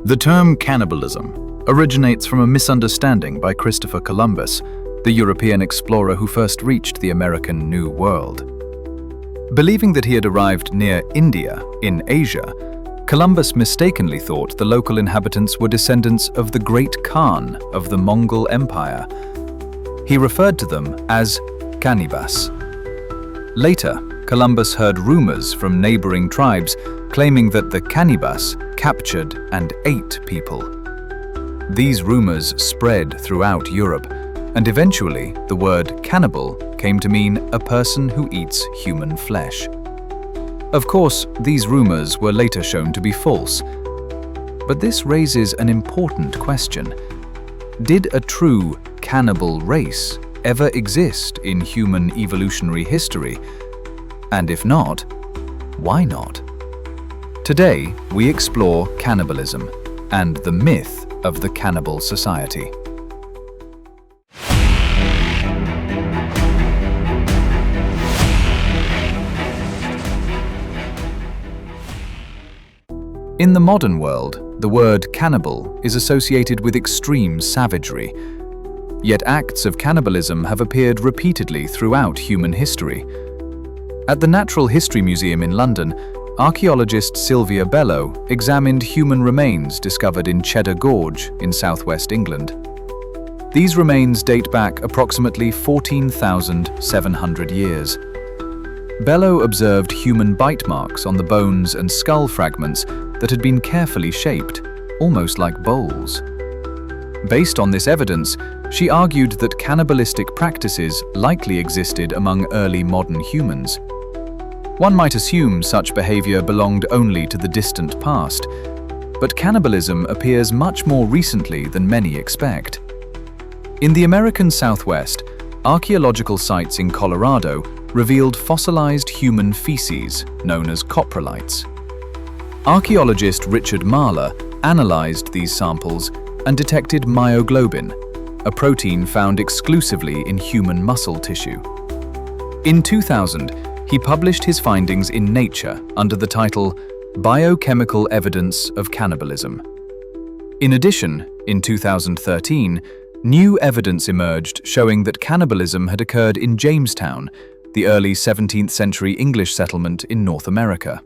The term cannibalism originates from a misunderstanding by Christopher Columbus, the European explorer who first reached the American New World. Believing that he had arrived near India, in Asia, Columbus mistakenly thought the local inhabitants were descendants of the Great Khan of the Mongol Empire. He referred to them as Cannibas. Later, Columbus heard rumors from neighboring tribes claiming that the Cannibas captured and ate people. These rumors spread throughout Europe, and eventually the word cannibal came to mean a person who eats human flesh. Of course, these rumors were later shown to be false. But this raises an important question. Did a true cannibal race ever exist in human evolutionary history? And if not, why not? Today, we explore cannibalism and the myth of the cannibal society. In the modern world, the word cannibal is associated with extreme savagery. Yet acts of cannibalism have appeared repeatedly throughout human history. At the Natural History Museum in London, archaeologist Sylvia Bello examined human remains discovered in Cheddar Gorge in southwest England. These remains date back approximately 14,700 years. Bello observed human bite marks on the bones and skull fragments that had been carefully shaped, almost like bowls. Based on this evidence, she argued that cannibalistic practices likely existed among early modern humans. One might assume such behavior belonged only to the distant past, but cannibalism appears much more recently than many expect. In the American Southwest, archaeological sites in Colorado revealed fossilized human feces known as coprolites. Archaeologist Richard Mahler analyzed these samples and detected myoglobin, a protein found exclusively in human muscle tissue. In 2000, he published his findings in Nature under the title Biochemical Evidence of Cannibalism. In addition, in 2013, new evidence emerged showing that cannibalism had occurred in Jamestown, the early 17th century English settlement in North America.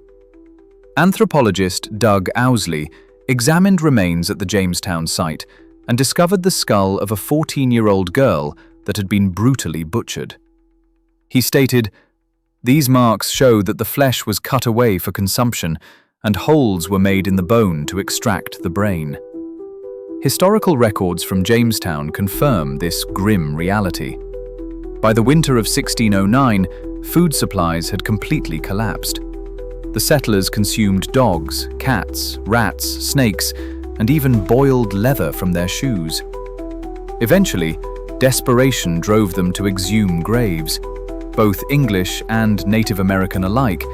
Anthropologist Doug Owsley examined remains at the Jamestown site and discovered the skull of a 14-year-old girl that had been brutally butchered. He stated, "These marks show that the flesh was cut away for consumption and holes were made in the bone to extract the brain." Historical records from Jamestown confirm this grim reality. By the winter of 1609, food supplies had completely collapsed. The settlers consumed dogs, cats, rats, snakes, and even boiled leather from their shoes. Eventually, desperation drove them to exhume graves, both English and Native American alike,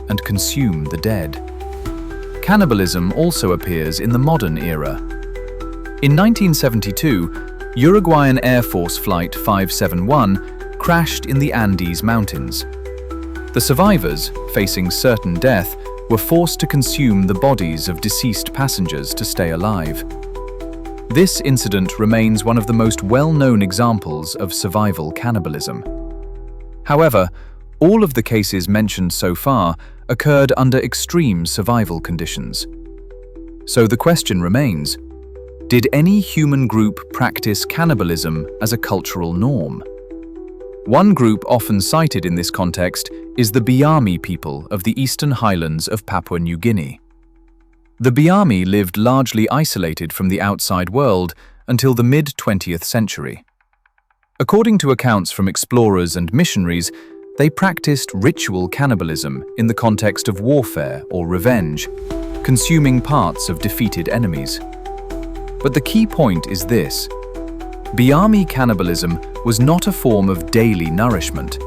and consume the dead. Cannibalism also appears in the modern era. In 1972, Uruguayan Air Force Flight 571 crashed in the Andes Mountains. The survivors, facing certain death, were forced to consume the bodies of deceased passengers to stay alive. This incident remains one of the most well-known examples of survival cannibalism. However, all of the cases mentioned so far occurred under extreme survival conditions. So the question remains, did any human group practice cannibalism as a cultural norm? One group often cited in this context is the Biami people of the eastern highlands of Papua New Guinea. The Biami lived largely isolated from the outside world until the mid-20th century. According to accounts from explorers and missionaries, they practiced ritual cannibalism in the context of warfare or revenge, consuming parts of defeated enemies. But the key point is this: Biami cannibalism was not a form of daily nourishment.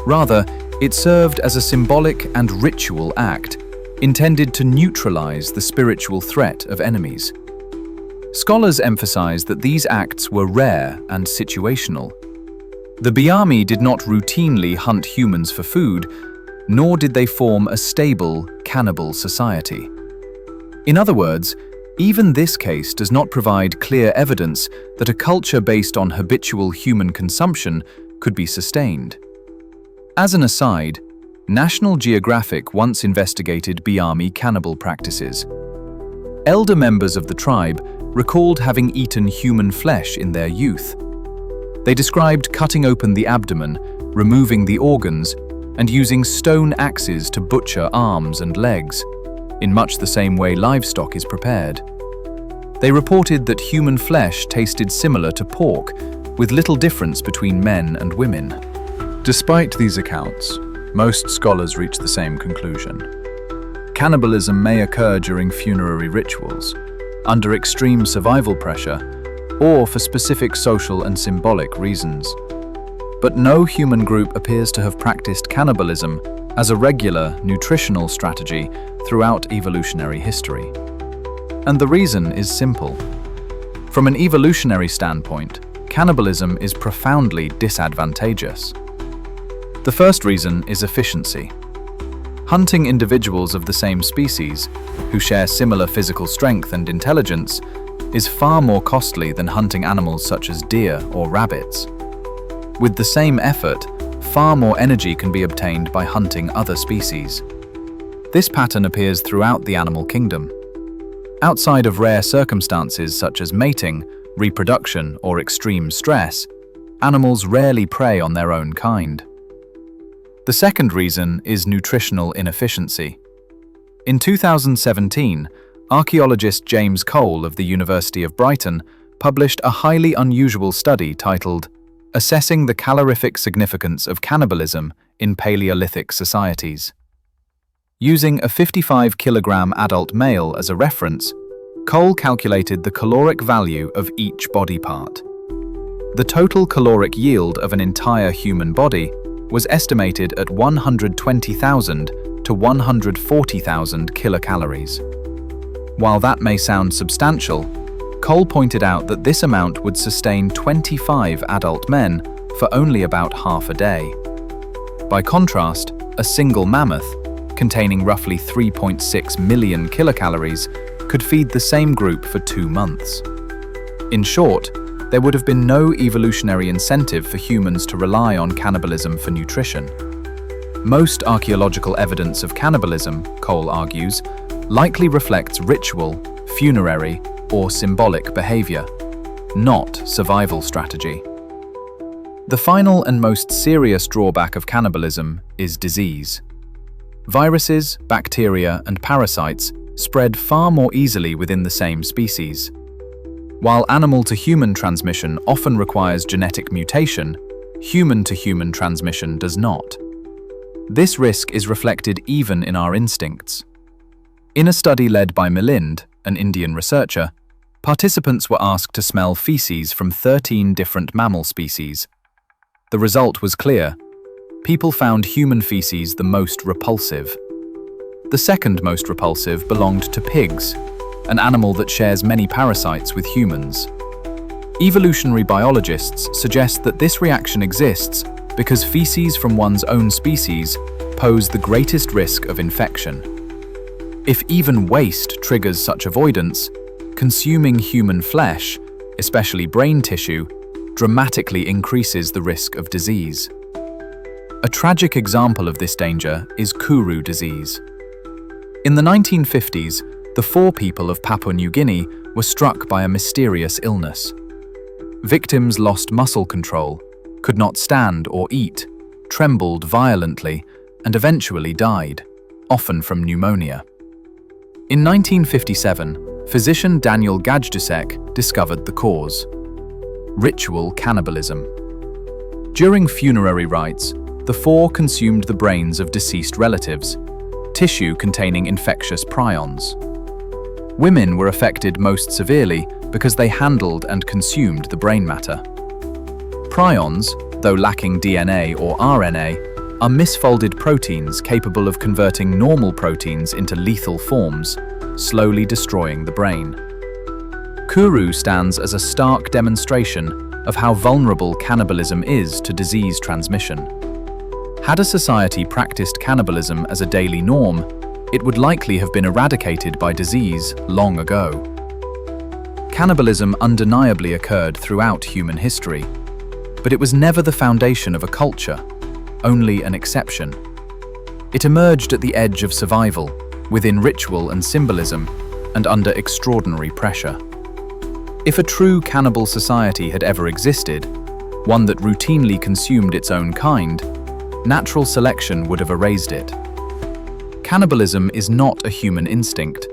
Rather, it served as a symbolic and ritual act, intended to neutralize the spiritual threat of enemies. Scholars emphasize that these acts were rare and situational. The Biami did not routinely hunt humans for food, nor did they form a stable, cannibal society. In other words, Even this case does not provide clear evidence that a culture based on habitual human consumption could be sustained. As an aside, National Geographic once investigated Biami cannibal practices. Elder members of the tribe recalled having eaten human flesh in their youth. They described cutting open the abdomen, removing the organs, and using stone axes to butcher arms and legs, in much the same way livestock is prepared. They reported that human flesh tasted similar to pork, with little difference between men and women. Despite these accounts, most scholars reach the same conclusion. Cannibalism may occur during funerary rituals, under extreme survival pressure, or for specific social and symbolic reasons. But no human group appears to have practiced cannibalism as a regular nutritional strategy throughout evolutionary history. And the reason is simple. From an evolutionary standpoint, cannibalism is profoundly disadvantageous. The first reason is efficiency. Hunting individuals of the same species, who share similar physical strength and intelligence, is far more costly than hunting animals such as deer or rabbits. With the same effort, far more energy can be obtained by hunting other species. This pattern appears throughout the animal kingdom. Outside of rare circumstances such as mating, reproduction, or extreme stress, animals rarely prey on their own kind. The second reason is nutritional inefficiency. In 2017, archaeologist James Cole of the University of Brighton published a highly unusual study titled Assessing the Calorific Significance of Cannibalism in Paleolithic Societies. Using a 55-kilogram adult male as a reference, Cole calculated the caloric value of each body part. The total caloric yield of an entire human body was estimated at 120,000 to 140,000 kilocalories. While that may sound substantial, Cole pointed out that this amount would sustain 25 adult men for only about half a day. By contrast, a single mammoth, containing roughly 3.6 million kilocalories, could feed the same group for 2 months. In short, there would have been no evolutionary incentive for humans to rely on cannibalism for nutrition. Most archaeological evidence of cannibalism, Cole argues, likely reflects ritual, funerary, or symbolic behavior, not survival strategy. The final and most serious drawback of cannibalism is disease. Viruses, bacteria, and parasites spread far more easily within the same species. While animal-to-human transmission often requires genetic mutation, human-to-human transmission does not. This risk is reflected even in our instincts. In a study led by Milind, an Indian researcher, participants were asked to smell feces from 13 different mammal species. The result was clear. People found human feces the most repulsive. The second most repulsive belonged to pigs, an animal that shares many parasites with humans. Evolutionary biologists suggest that this reaction exists because feces from one's own species pose the greatest risk of infection. If even waste triggers such avoidance, consuming human flesh, especially brain tissue, dramatically increases the risk of disease. A tragic example of this danger is Kuru disease. In the 1950s, the 4 people of Papua New Guinea were struck by a mysterious illness. Victims lost muscle control, could not stand or eat, trembled violently, and eventually died, often from pneumonia. In 1957, physician Daniel Gajdusek discovered the cause: ritual cannibalism. During funerary rites, the 4 consumed the brains of deceased relatives, tissue containing infectious prions. Women were affected most severely because they handled and consumed the brain matter. Prions, though lacking DNA or RNA, are misfolded proteins capable of converting normal proteins into lethal forms, slowly destroying the brain. Kuru stands as a stark demonstration of how vulnerable cannibalism is to disease transmission. Had a society practiced cannibalism as a daily norm, it would likely have been eradicated by disease long ago. Cannibalism undeniably occurred throughout human history, but it was never the foundation of a culture, only an exception. It emerged at the edge of survival, within ritual and symbolism, and under extraordinary pressure. If a true cannibal society had ever existed, one that routinely consumed its own kind, natural selection would have erased it. Cannibalism is not a human instinct,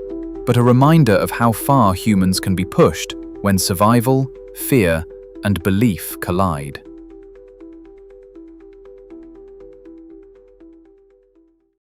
but a reminder of how far humans can be pushed when survival, fear, and belief collide.